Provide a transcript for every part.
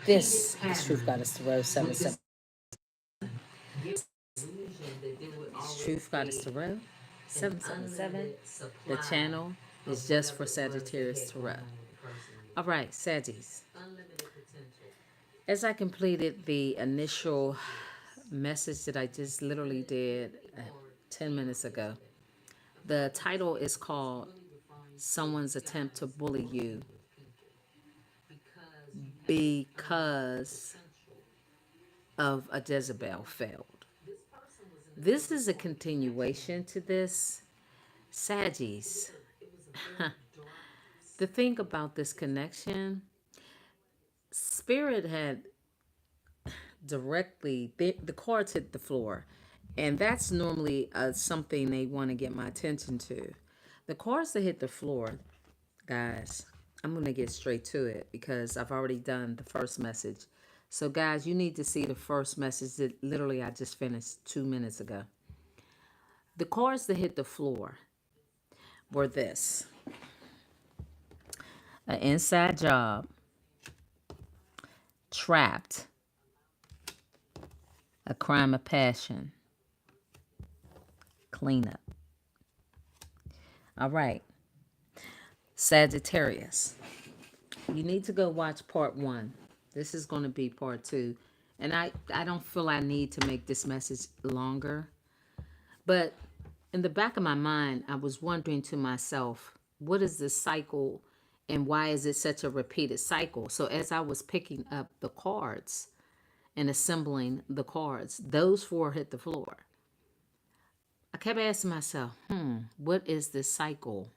This is Truth Goddess Tarot 77. It's Truth Goddess Tarot 777. The channel is just for Sagittarius Tarot. All right, Saggies. As I completed the initial message that I just literally did 10 minutes ago, the title is called Someone's Attempt to Bully You Because of a Jezebel Failed. This is a continuation to this. Saggies. The thing about this connection, Spirit had directly, the cards hit the floor. And that's normally something they want to get my attention to. The cards that hit the floor, guys, I'm going to get straight to it because I've already done the first message. So, guys, you need to see the first message that literally I just finished 2 minutes ago. The cards that hit the floor were this: an inside job, trapped, a crime of passion, cleanup. All right, Sagittarius, you need to go watch part 1. This is going to be part 2. And I don't feel I need to make this message longer. But in the back of my mind, I was wondering to myself, what is this cycle and why is it such a repeated cycle? So as I was picking up the cards and assembling the cards, those 4 hit the floor. I kept asking myself, what is this cycle?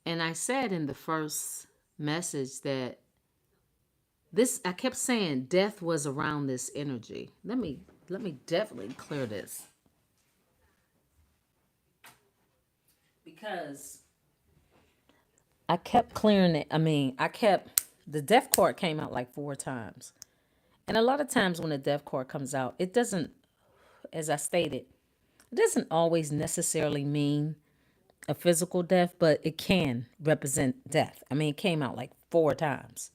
And I said in the first message that I kept saying death was around this energy. Let me definitely clear this. Because I kept clearing it. The death card came out like 4 times. And a lot of times when the death card comes out, it doesn't, as I stated, it doesn't always necessarily mean a physical death, but it can represent death. It came out like 4 times.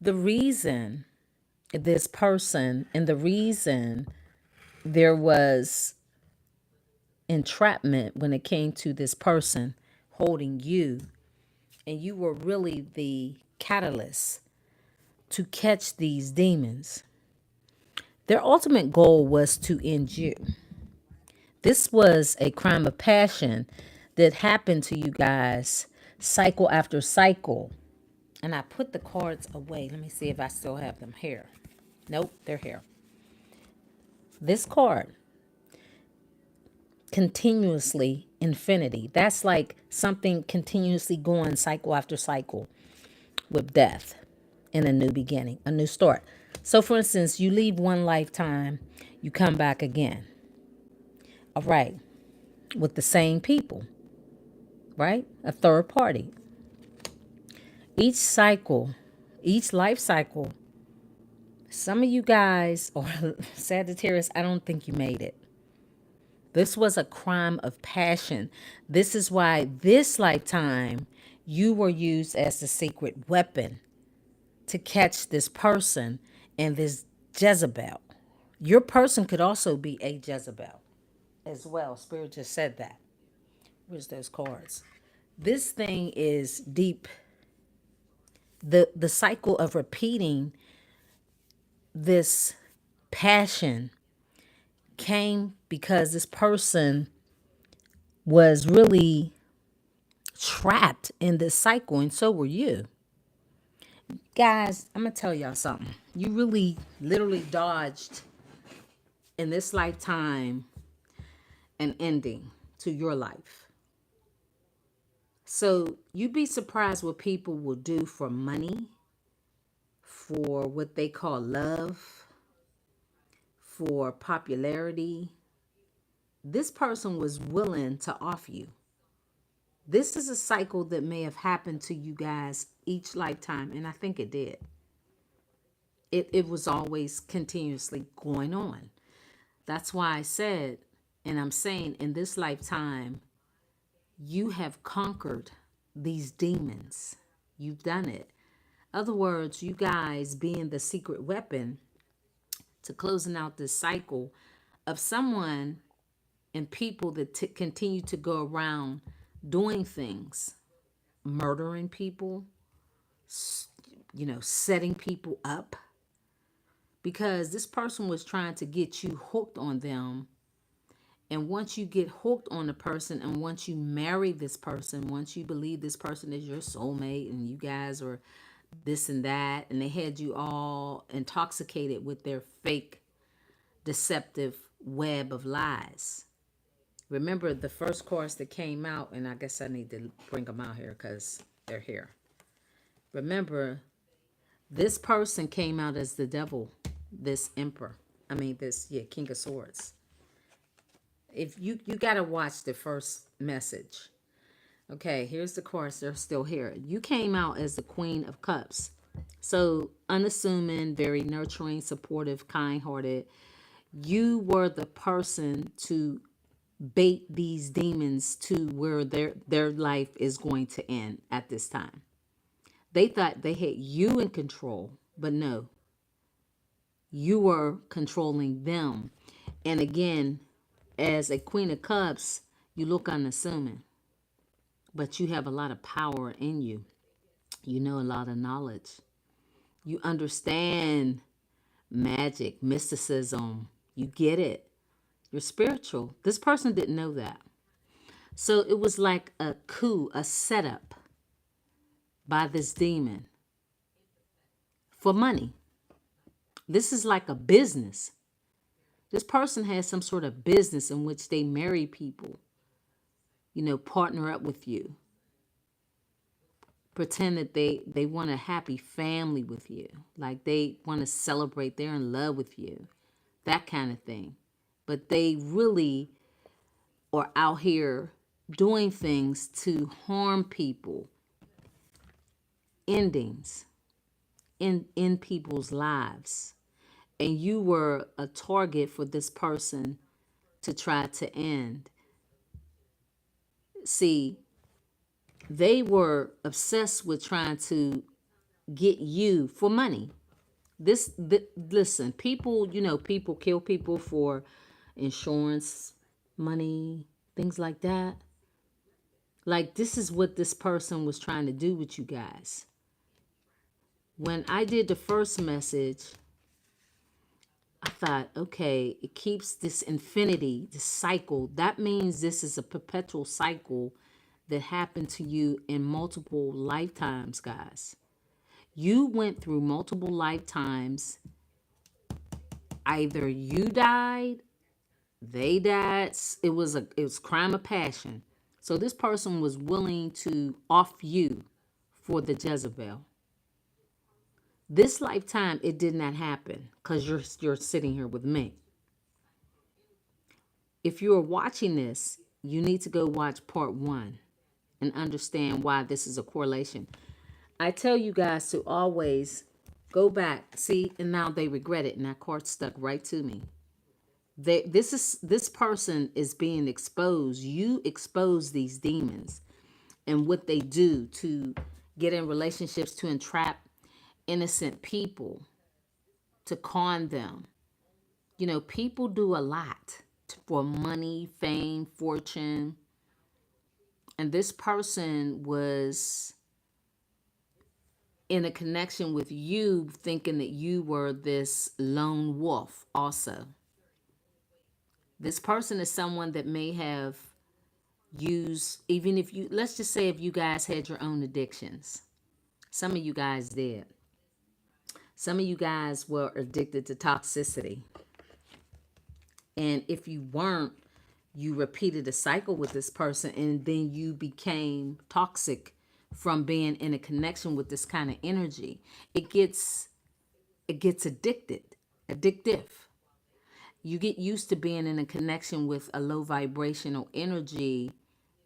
The reason this person and the reason there was entrapment when it came to this person holding you, and you were really the catalyst to catch these demons. Their ultimate goal was to end you. This was a crime of passion that happened to you guys cycle after cycle. And I put the cards away. Let me see if I still have them here. Nope, they're here. This card, continuously infinity. That's like something continuously going cycle after cycle with death and a new beginning, a new start. So for instance, you leave one lifetime, you come back again. All right. With the same people, right? A third party. Each cycle, each life cycle, some of you guys, or Sagittarius, I don't think you made it. This was a crime of passion. This is why this lifetime you were used as the secret weapon to catch this person and this Jezebel. Your person could also be a Jezebel as well. Spirit just said that. Where's those cards? This thing is deep. The cycle of repeating this passion came because this person was really trapped in this cycle, and so were you. Guys, I'm going to tell y'all something. You really literally dodged in this lifetime an ending to your life. So you'd be surprised what people will do for money, for what they call love, for popularity. This person was willing to offer you. This is a cycle that may have happened to you guys each lifetime, and I think it did. It was always continuously going on. That's why I said, and I'm saying in this lifetime, you have conquered these demons. You've done it. Other words, you guys being the secret weapon to closing out this cycle of someone and people that continue to go around doing things, murdering people, setting people up, because this person was trying to get you hooked on them. And once you get hooked on the person, and once you marry this person, once you believe this person is your soulmate and you guys are this and that, and they had you all intoxicated with their fake, deceptive web of lies. Remember the first course that came out, and I guess I need to bring them out here because they're here. Remember, this person came out as the devil, this emperor. King of Swords. If you got to watch the first message. Okay, here's the course. They're still here. You came out as the Queen of Cups. So unassuming, very nurturing, supportive, kind-hearted. You were the person to bait these demons to where their life is going to end at this time. They thought they had you in control, but no, you were controlling them. And again, as a Queen of Cups, you look unassuming, but you have a lot of power in you. You know a lot of knowledge. You understand magic, mysticism. You get it. You're spiritual. This person didn't know that. So it was like a coup, a setup by this demon for money. This is like a business. This person has some sort of business in which they marry people, partner up with you, pretend that they want a happy family with you, like they want to celebrate, they're in love with you, that kind of thing. But they really are out here doing things to harm people, endings in people's lives. And you were a target for this person to try to end. See, they were obsessed with trying to get you for money. Listen, people, people kill people for insurance, money, things like that. Like, this is what this person was trying to do with you guys. When I did the first message, I thought, okay, it keeps this infinity, this cycle. That means this is a perpetual cycle that happened to you in multiple lifetimes, guys. You went through multiple lifetimes. Either you died, they died. It was crime of passion. So this person was willing to off you for the Jezebel. This lifetime, it did not happen because you're sitting here with me. If you are watching this, you need to go watch part 1 and understand why this is a correlation. I tell you guys to always go back, see, and now they regret it, and that card stuck right to me. This person is being exposed. You expose these demons and what they do to get in relationships, to entrap innocent people, to con them. People do a lot for money, fame, fortune. And this person was in a connection with you, thinking that you were this lone wolf also. This person is someone that may have used, even if you, let's just say if you guys had your own addictions. Some of you guys did. Some of you guys were addicted to toxicity. And if you weren't, you repeated a cycle with this person, and then you became toxic from being in a connection with this kind of energy. It gets addictive. You get used to being in a connection with a low vibrational energy,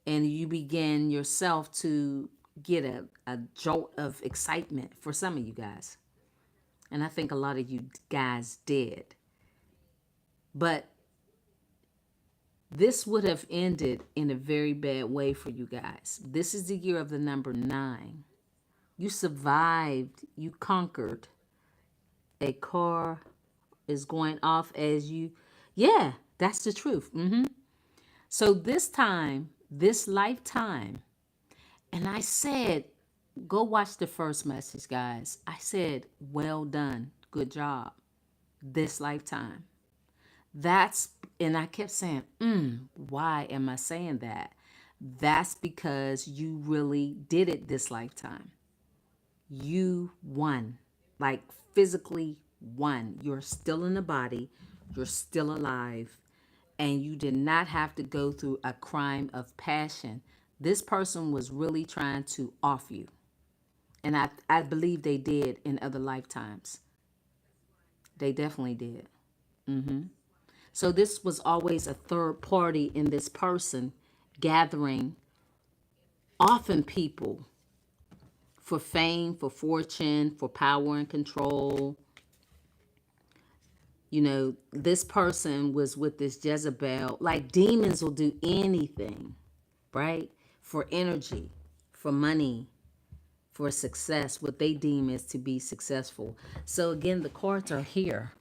and you begin yourself to get a jolt of excitement for some of you guys. And I think a lot of you guys did. But this would have ended in a very bad way for you guys. This is the year of the number 9. You survived. You conquered. A car is going off as you. Yeah, that's the truth. So this time, this lifetime, and I said, go watch the first message, guys. I said, well done. Good job. This lifetime. That's, and I kept saying, why am I saying that? That's because you really did it this lifetime. You won, like physically won. You're still in the body, you're still alive, and you did not have to go through a crime of passion. This person was really trying to off you. And I believe they did in other lifetimes. They definitely did. So this was always a third party in this person gathering often people for fame, for fortune, for power and control. You know, this person was with this Jezebel. Like demons will do anything, right? For energy, for money, for success, what they deem is to be successful. So again, the cards are here.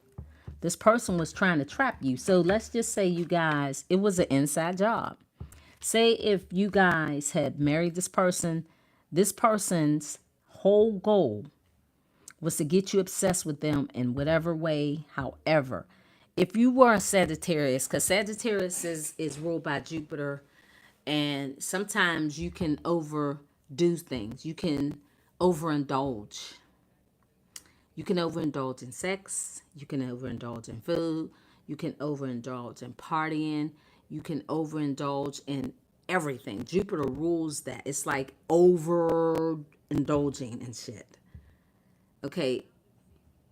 This person was trying to trap you. So let's just say you guys, it was an inside job. Say if you guys had married this person's whole goal was to get you obsessed with them in whatever way, however. If you were a Sagittarius, because Sagittarius is ruled by Jupiter, and sometimes you can overdo things. You can overindulge. You can overindulge in sex. You can overindulge in food. You can overindulge in partying. You can overindulge in everything. Jupiter rules that. It's like overindulging and shit. Okay,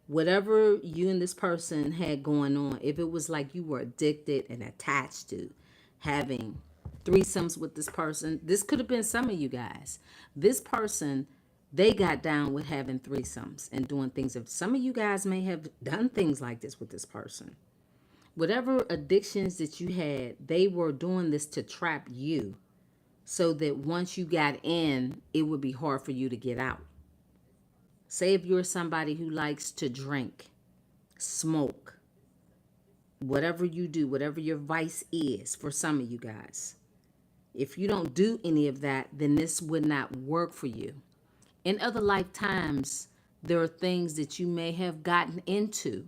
whatever you and this person had going on, if it was like you were addicted and attached to having threesomes with this person, this could have been some of you guys. This person, they got down with having threesomes and doing things. If some of you guys may have done things like this with this person, whatever addictions that you had, they were doing this to trap you so that once you got in, it would be hard for you to get out. Say if you're somebody who likes to drink, smoke, whatever you do, whatever your vice is for some of you guys. If you don't do any of that, then this would not work for you. In other lifetimes, there are things that you may have gotten into.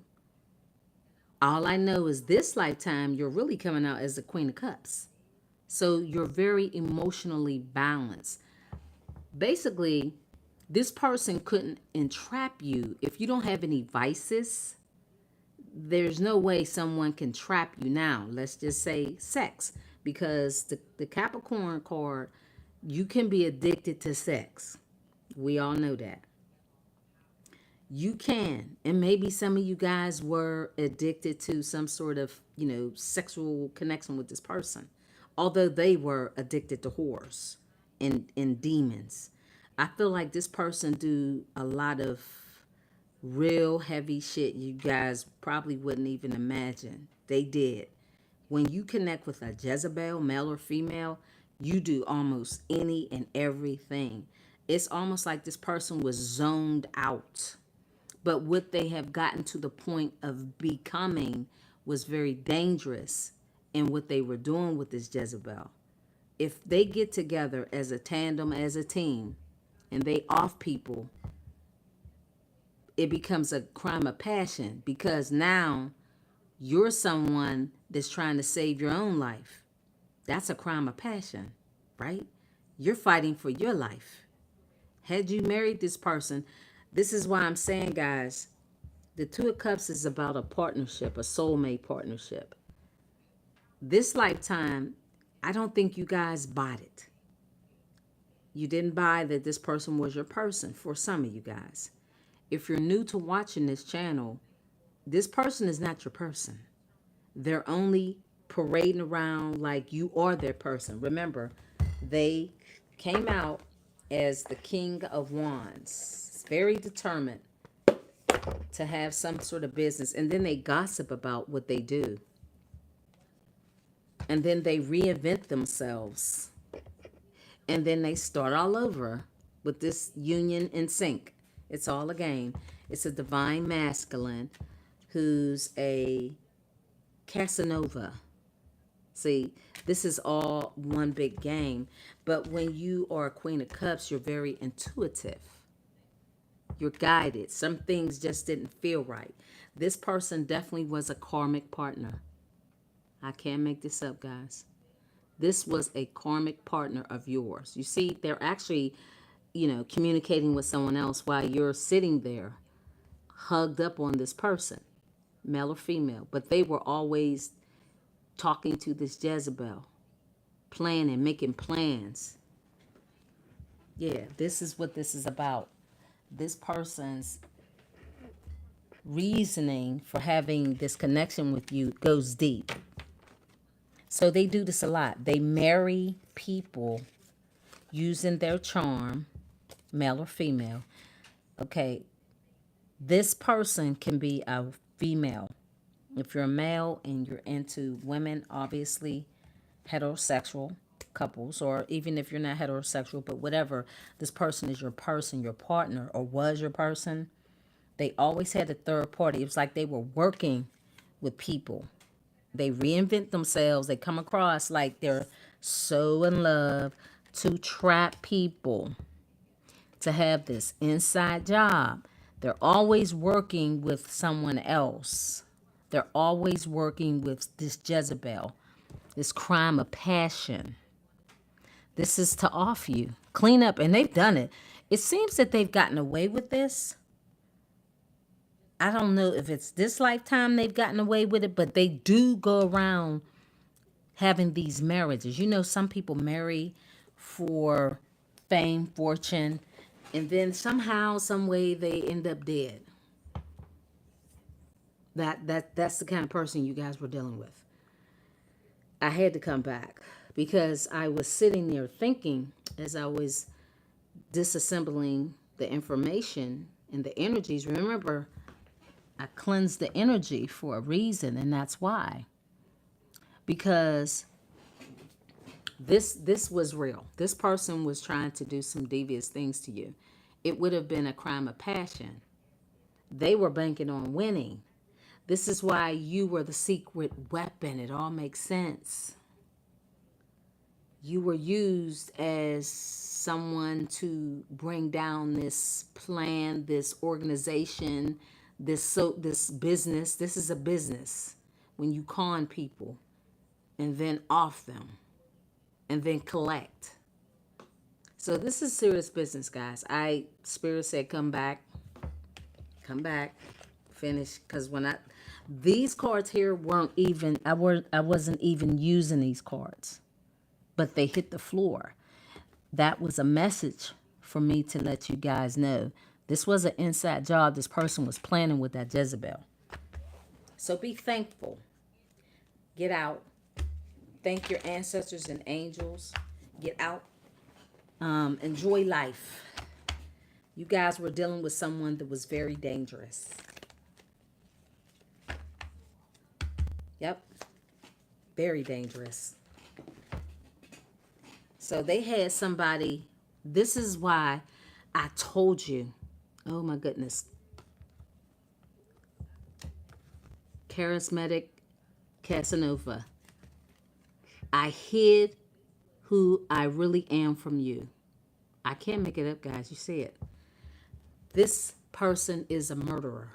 All I know is this lifetime, you're really coming out as the Queen of Cups. So you're very emotionally balanced. Basically, this person couldn't entrap you if you don't have any vices. There's no way someone can trap you now. Let's just say sex, because the Capricorn card, you can be addicted to sex. We all know that. You can. And maybe some of you guys were addicted to some sort of, sexual connection with this person. Although they were addicted to whores and demons. I feel like this person do a lot of real heavy shit you guys probably wouldn't even imagine. They did. When you connect with a Jezebel, male or female, you do almost any and everything. It's almost like this person was zoned out. But what they have gotten to the point of becoming was very dangerous in what they were doing with this Jezebel. If they get together as a tandem, as a team, and they off people, it becomes a crime of passion because now you're someone that's trying to save your own life. That's a crime of passion, right? You're fighting for your life. Had you married this person, this is why I'm saying, guys, the Two of Cups is about a partnership, a soulmate partnership. This lifetime, I don't think you guys bought it. You didn't buy that this person was your person for some of you guys. If you're new to watching this channel, this person is not your person. They're only parading around like you are their person. Remember, they came out as the King of Wands. Very determined to have some sort of business. And then they gossip about what they do. And then they reinvent themselves. And then they start all over. with this union in sync. It's all a game. It's a divine masculine who's a Casanova. See, this is all one big game. But when you are a Queen of Cups, you're very intuitive. You're guided. Some things just didn't feel right. This person definitely was a karmic partner. I can't make this up, guys. This was a karmic partner of yours. You see, they're actually, communicating with someone else while you're sitting there hugged up on this person, male or female. But they were always talking to this Jezebel, planning, making plans. Yeah, this is what this is about. This person's reasoning for having this connection with you goes deep. So they do this a lot. They marry people using their charm, male or female. Okay, this person can be a female. If you're a male and you're into women, obviously heterosexual couples, or even if you're not heterosexual, but whatever, this person is your person, your partner, or was your person. They always had a third party. It was like they were working with people. They reinvent themselves. They come across like they're so in love to trap people to have this inside job. They're always working with someone else. They're always working with this Jezebel, this crime of passion. This is to off you, clean up, and they've done it. It seems that they've gotten away with this. I don't know if it's this lifetime they've gotten away with it, but they do go around having these marriages. Some people marry for fame, fortune, and then somehow, some way they end up dead. That's the kind of person you guys were dealing with. I had to come back because I was sitting there thinking as I was disassembling the information and the energies. Remember, I cleansed the energy for a reason, and that's why. Because this was real. This person was trying to do some devious things to you. It would have been a crime of passion. They were banking on winning. This is why you were the secret weapon. It all makes sense. You were used as someone to bring down this plan, this organization, this business. This is a business. When you con people and then off them and then collect. So this is serious business, guys. Spirit said, come back, finish. Because these cards here weren't even, I wasn't even using these cards, but they hit the floor. That was a message for me to let you guys know. This was an inside job this person was planning with that Jezebel. So be thankful. Get out. Thank your ancestors and angels. Get out. Enjoy life. You guys were dealing with someone that was very dangerous. Yep. Very dangerous. So they had somebody. This is why I told you. Oh my goodness. Charismatic Casanova. I hid who I really am from you. I can't make it up, guys. You see it. This person is a murderer.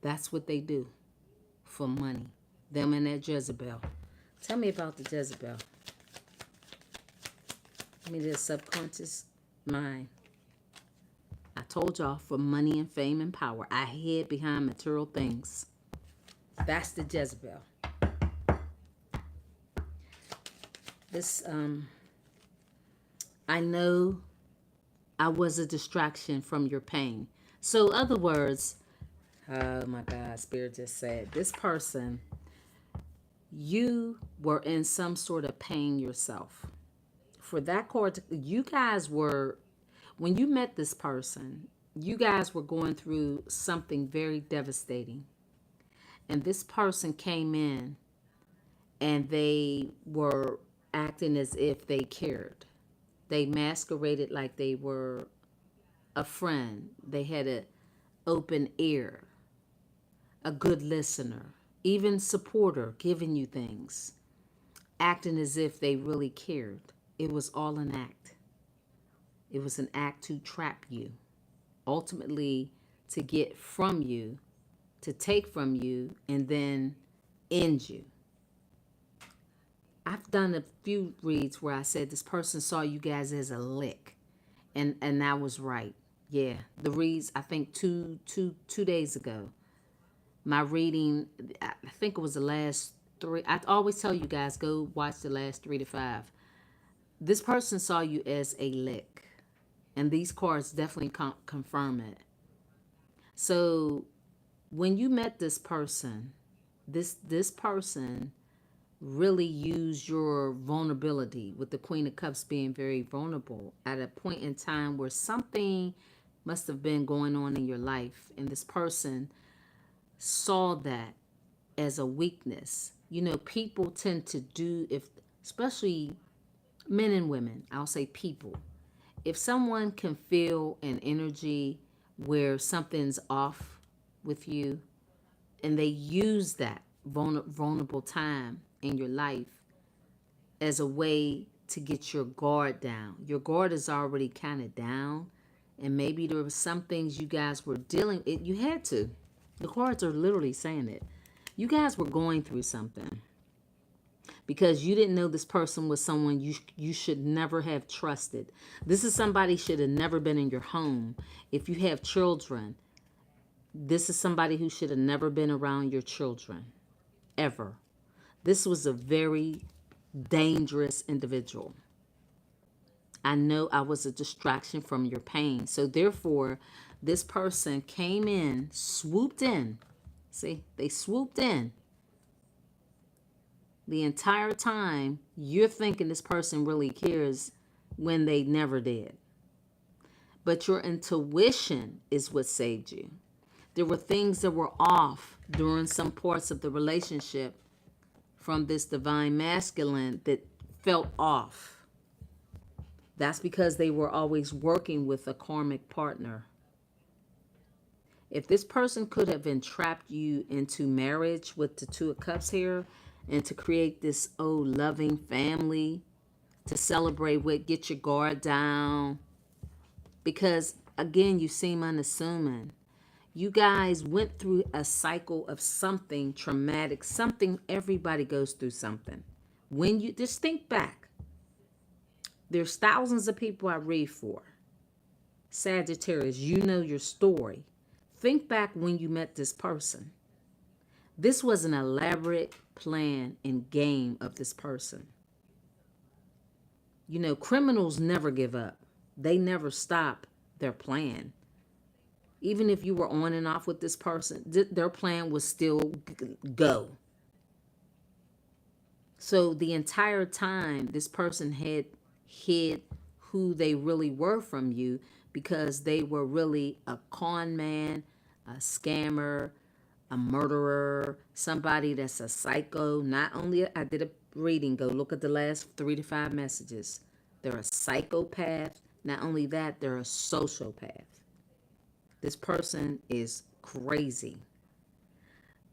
That's what they do for money. Them and that Jezebel. Tell me about the Jezebel. Give me this subconscious mind. I told y'all, for money and fame and power, I hid behind material things. That's the Jezebel. This, I know I was a distraction from your pain. So, in other words, oh my God, Spirit just said, this person, you were in some sort of pain yourself. For that card, you guys were, when you met this person, you guys were going through something very devastating. And this person came in and they were acting as if they cared. They masqueraded like they were a friend. They had an open ear, a good listener, even supporter, giving you things, acting as if they really cared. It was all an act. It was an act to trap you, ultimately to get from you, to take from you, and then end you. I've done a few reads where I said this person saw you guys as a lick, and I was right. Yeah, the reads I think two days ago. My reading, I think it was the last three. I always tell you guys go watch the last 3 to 5. This person saw you as a lick, and these cards definitely confirm it. So when you met this person, this person really use your vulnerability, with the Queen of Cups being very vulnerable at a point in time where something must have been going on in your life, and this person saw that as a weakness. You know, people tend to do, if especially men and women, I'll say people, if someone can feel an energy where something's off with you, and they use that vulnerable time in your life as a way to get your guard down. Your guard is already kind of down, and maybe there were some things you guys were dealing it. You had to. The cards are literally saying it. You guys were going through something because you didn't know this person was someone you should never have trusted. This is somebody should have never been in your home. If you have children, this is somebody who should have never been around your children ever. This was a very dangerous individual. I know I was a distraction from your pain. So therefore, this person came in, swooped in. See, they swooped in. The entire time you're thinking this person really cares when they never did. But your intuition is what saved you. There were things that were off during some parts of the relationship from this divine masculine that felt off. That's because they were always working with a karmic partner. If this person could have entrapped you into marriage with the Two of Cups here, and to create this loving family to celebrate with, get your guard down. Because again, you seem unassuming. You guys went through a cycle of something traumatic, something, everybody goes through something. When you just think back, there's thousands of people I read for. Sagittarius, you know your story. Think back when you met this person. This was an elaborate plan and game of this person. You know, criminals never give up. They never stop their plan. Even if you were on and off with this person, their plan was still go. So the entire time, this person had hid who they really were from you, because they were really a con man, a scammer, a murderer, somebody that's a psycho. Not only, I did a reading, go look at the last 3 to 5 messages. They're a psychopath. Not only that, they're a sociopath. This person is crazy.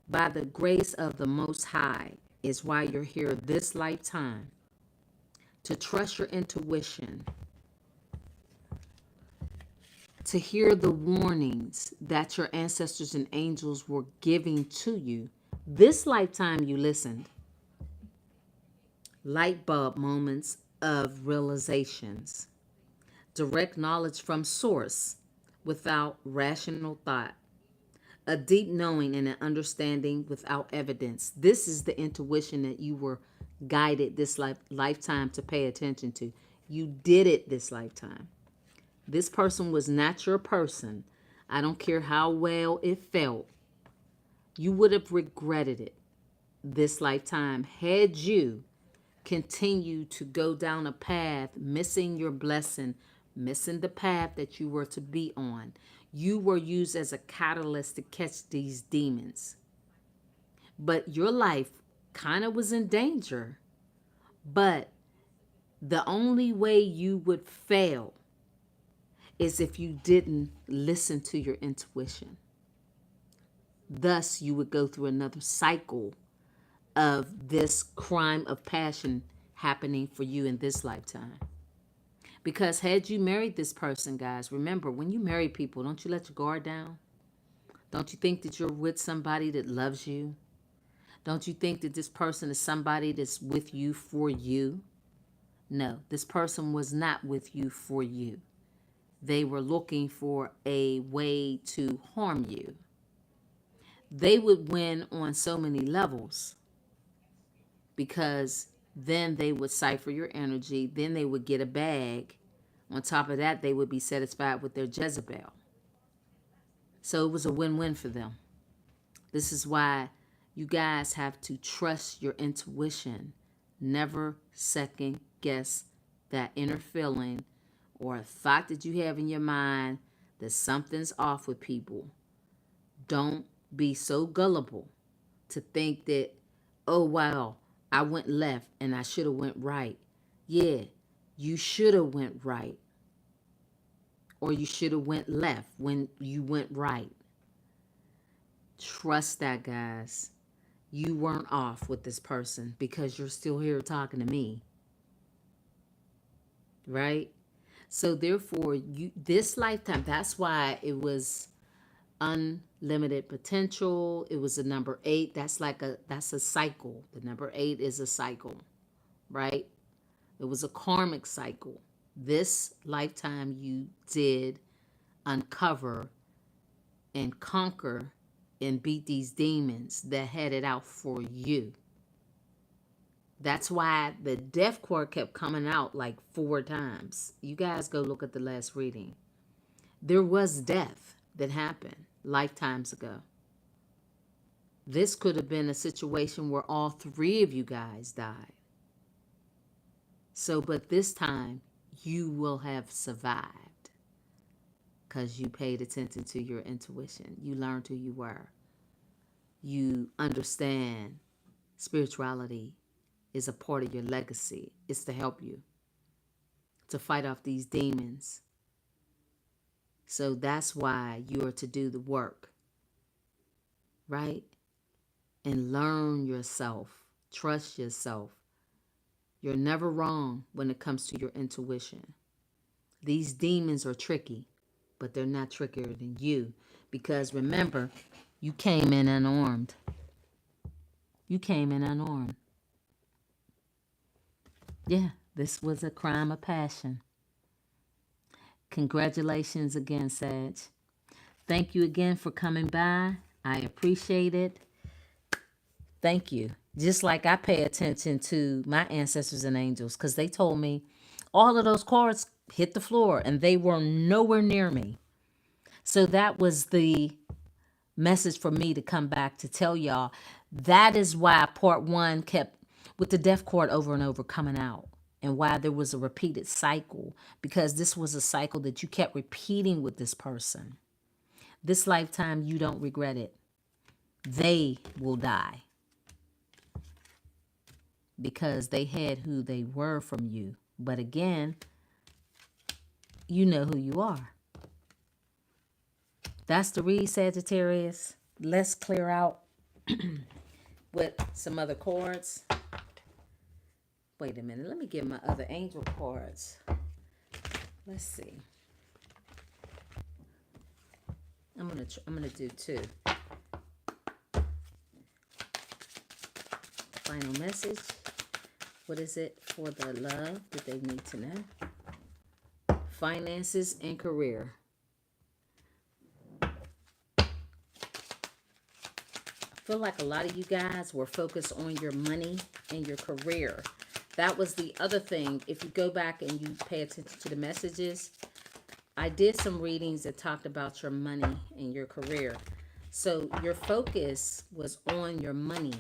By the grace of the Most High is why you're here this lifetime. To trust your intuition. To hear the warnings that your ancestors and angels were giving to you. This lifetime you listened. Light bulb moments of realizations. Direct knowledge from source without rational thought. A deep knowing and an understanding without evidence. This is the intuition that you were guided this lifetime to pay attention to. You did it this lifetime. This person was not your person. I don't care how well it felt. You would have regretted it this lifetime had you continued to go down a path, missing your blessing, missing the path that you were to be on. You were used as a catalyst to catch these demons. But your life kind of was in danger. But The only way you would fail is if you didn't listen to your intuition. Thus, you would go through another cycle of this crime of passion happening for you in this lifetime. Because had you married this person, guys, remember, when you marry people, don't you let your guard down? Don't you think that you're with somebody that loves you? Don't you think that this person is somebody that's with you for you? No, this person was not with you for you. They were looking for a way to harm you. They would win on so many levels because then they would cipher your energy. Then they would get a bag. On top of that, they would be satisfied with their Jezebel. So it was a win-win for them. This is why you guys have to trust your intuition. Never second guess that inner feeling or a thought that you have in your mind that something's off with people. Don't be so gullible to think that, oh, wow, I went left and I should have went right. Yeah, you should have went right. Or you should have went left when you went right. Trust that, guys. You weren't off with this person because you're still here talking to me. Right? So therefore, this lifetime, that's why it was unlimited potential. It was a number 8. That's a cycle. The number 8 is a cycle, right? It was a karmic cycle. This lifetime you did uncover and conquer and beat these demons that had it out for you. That's why the death card kept coming out like 4 times. You guys go look at the last reading. There was death that happened lifetimes ago. This could have been a situation where all 3 of you guys died. So, but this time you will have survived because you paid attention to your intuition. You learned who you were. You understand spirituality is a part of your legacy. It's to help you to fight off these demons. So that's why you are to do the work, right? And learn yourself. Trust yourself. You're never wrong when it comes to your intuition. These demons are tricky, but they're not trickier than you. Because remember, you came in unarmed. You came in unarmed. Yeah, this was a crime of passion. Congratulations again, Sag. Thank you again for coming by. I appreciate it. Thank you. Just like I pay attention to my ancestors and angels because they told me all of those cards hit the floor and they were nowhere near me. So that was the message for me to come back to tell y'all. That is why part 1 kept with the death card over and over coming out. And why there was a repeated cycle. Because this was a cycle that you kept repeating with this person. This lifetime, you don't regret it. They will die. Because they had who they were from you. But again, you know who you are. That's the read, Sagittarius. Let's clear out with some other cards. Wait a minute. Let me get my other angel cards. Let's see. I'm gonna do 2. Final message. What is it for the love that they need to know? Finances and career. I feel like a lot of you guys were focused on your money and your career. That was the other thing. If you go back and you pay attention to the messages, I did some readings that talked about your money and your career. So your focus was on your money.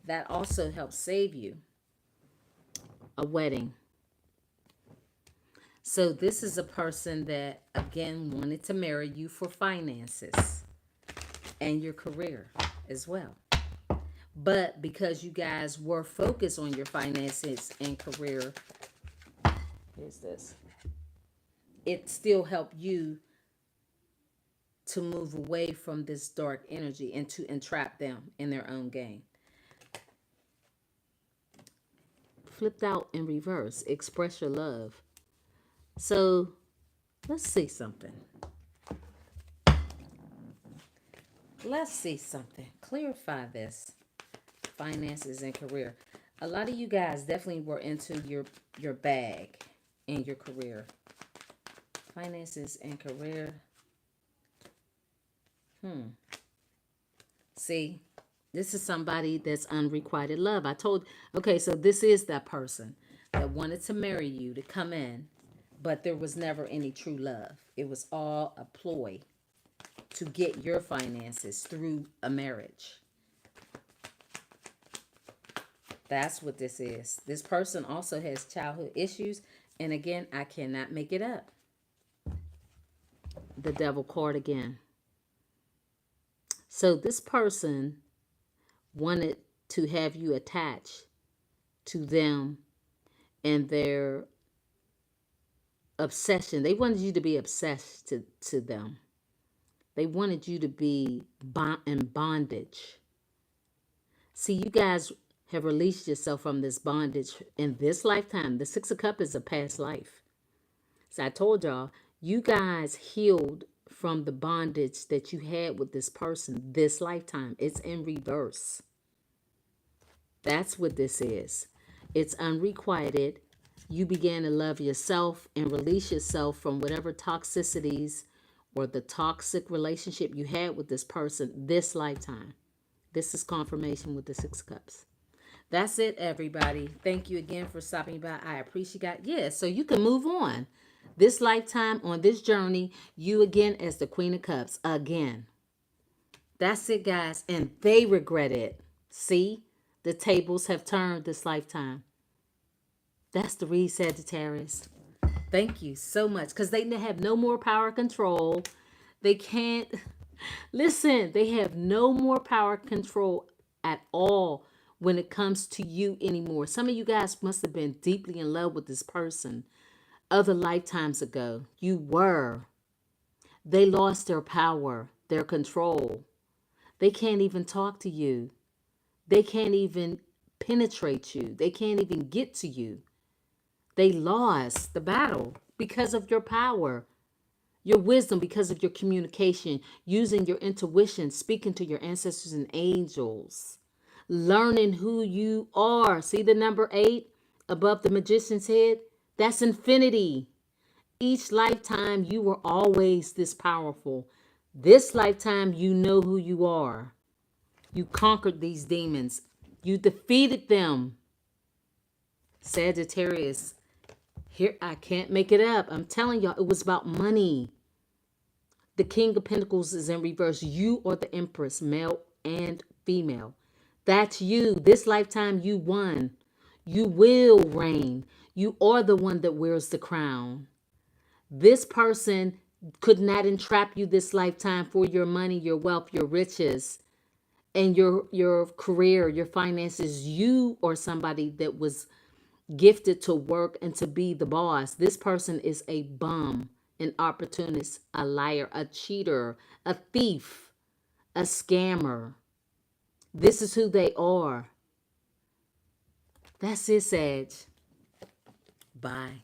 That also helped save you a wedding. So this is a person that, again, wanted to marry you for finances and your career as well. But because you guys were focused on your finances and career, here's this. It still helped you to move away from this dark energy and to entrap them in their own game. Flipped out in reverse. Express your love. So let's see something. Let's see something. Clarify this. Finances and career. A lot of you guys definitely were into your bag and your career. Finances and career. See, this is somebody that's unrequited love. I told, okay, so this is that person that wanted to marry you, to come in, but there was never any true love. It was all a ploy to get your finances through a marriage. That's what this is. This person also has childhood issues. And again, I cannot make it up. The devil card again. So this person wanted to have you attached to them and their obsession. They wanted you to be obsessed to them. They wanted you to be in bondage. See, you guys have released yourself from this bondage in this lifetime. The Six of Cups is a past life. So I told y'all, you guys healed from the bondage that you had with this person this lifetime. It's in reverse. That's what this is. It's unrequited. You began to love yourself and release yourself from whatever toxicities or the toxic relationship you had with this person this lifetime. This is confirmation with the Six of Cups. That's it, everybody. Thank you again for stopping by. I appreciate it. Yeah, so you can move on. This lifetime, on this journey, you again as the Queen of Cups. Again. That's it, guys. And they regret it. See? The tables have turned this lifetime. That's the read, Sagittarius. Thank you so much. Because they have no more power control. They can't... Listen, they have no more power control at all when it comes to you anymore. Some of you guys must have been deeply in love with this person other lifetimes ago. You were. They lost their power, their control. They can't even talk to you. They can't even penetrate you. They can't even get to you. They lost the battle because of your power, your wisdom, because of your communication, using your intuition, speaking to your ancestors and angels, learning who you are. See the number 8 above the magician's head? That's infinity. Each lifetime, you were always this powerful. This lifetime, you know who you are. You conquered these demons. You defeated them. Sagittarius, here, I can't make it up. I'm telling y'all, it was about money. The King of Pentacles is in reverse. You are the Empress, male and female. That's you. This lifetime, you won. You will reign. You are the one that wears the crown. This person could not entrap you this lifetime for your money, your wealth, your riches, and your career, your finances. You are somebody that was gifted to work and to be the boss. This person is a bum, an opportunist, a liar, a cheater, a thief, a scammer. This is who they are. That's it, Sag. Bye.